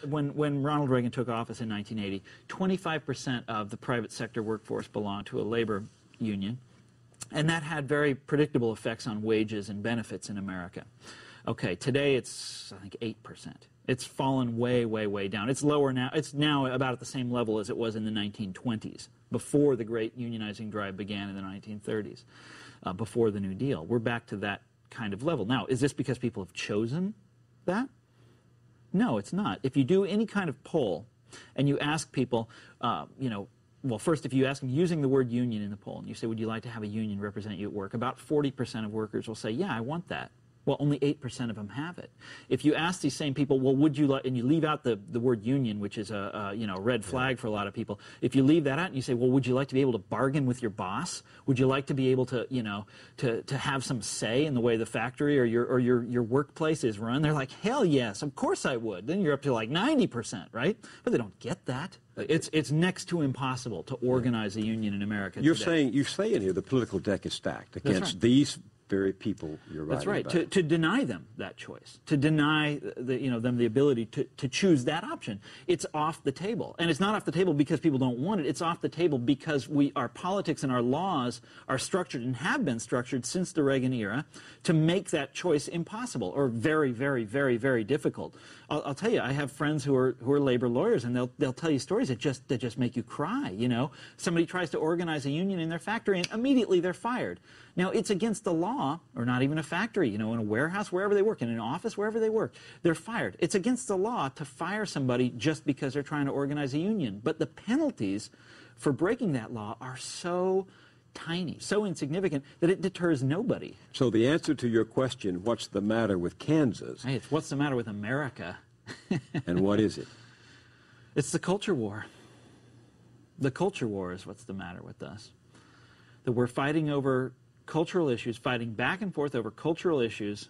When Ronald Reagan took office in 1980, 25% of the private sector workforce belonged to a labor union, and that had very predictable effects on wages and benefits in America. Okay, today it's, I think, 8%. It's fallen way, way, way down. It's lower now. It's now about at the same level as it was in the 1920s, before the great unionizing drive began in the 1930s, before the New Deal. We're back to that kind of level. Now, is this because people have chosen that? No, it's not. If you do any kind of poll and you ask people, well, first, if you ask them using the word union in the poll, and you say, would you like to have a union represent you at work? About 40% of workers will say, yeah, I want that. Well, only 8% of them have it. If you ask these same people, well, would you like, and you leave out the word union, which is a red flag for a lot of people. If you leave that out and you say, well, would you like to be able to bargain with your boss? Would you like to be able to, to have some say in the way the factory or your workplace is run? They're like, hell yes, of course I would. Then you're up to like 90%, right? But they don't get that. It's next to impossible to organize a union in America today. You're saying here the political deck is stacked against right. these very people you're writing That's right. about. To deny them that choice, to deny them the ability to choose that option, it's off the table. And it's not off the table because people don't want it. It's off the table because our politics and our laws are structured and have been structured since the Reagan era to make that choice impossible or very, very, very, very difficult. I'll tell you, I have friends who are labor lawyers, and they'll tell you stories that just make you cry. Somebody tries to organize a union in their factory, and immediately they're fired. Now, it's against the law, or not even a factory, in a warehouse, wherever they work, in an office, wherever they work, they're fired. It's against the law to fire somebody just because they're trying to organize a union. But the penalties for breaking that law are so tiny, so insignificant, that it deters nobody. So the answer to your question, what's the matter with Kansas? Hey, it's what's the matter with America? And what is it? It's the culture war. The culture war is what's the matter with us. That we're fighting over cultural issues, fighting back and forth over cultural issues.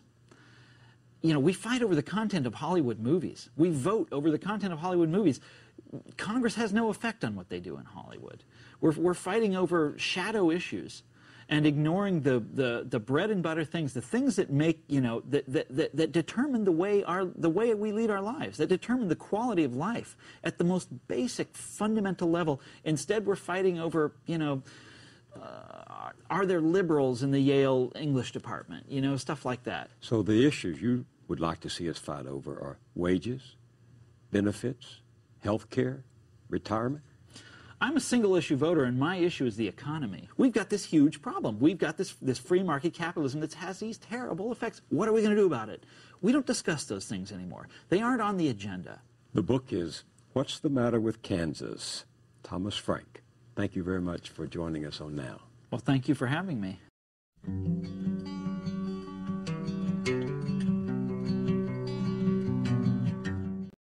We fight over the content of Hollywood movies. We vote over the content of Hollywood movies. Congress has no effect on what they do in Hollywood. We're fighting over shadow issues and ignoring the bread and butter things, the things that make, that determine the way we lead our lives, that determine the quality of life at the most basic, fundamental level. Instead, we're fighting over, are there liberals in the Yale English department? Stuff like that. So the issues you would like to see us fight over are wages, benefits, health care, retirement? I'm a single-issue voter, and my issue is the economy. We've got this huge problem. We've got this free market capitalism that has these terrible effects. What are we going to do about it? We don't discuss those things anymore. They aren't on the agenda. The book is What's the Matter with Kansas? Thomas Frank. Thank you very much for joining us on Now. Well, thank you for having me.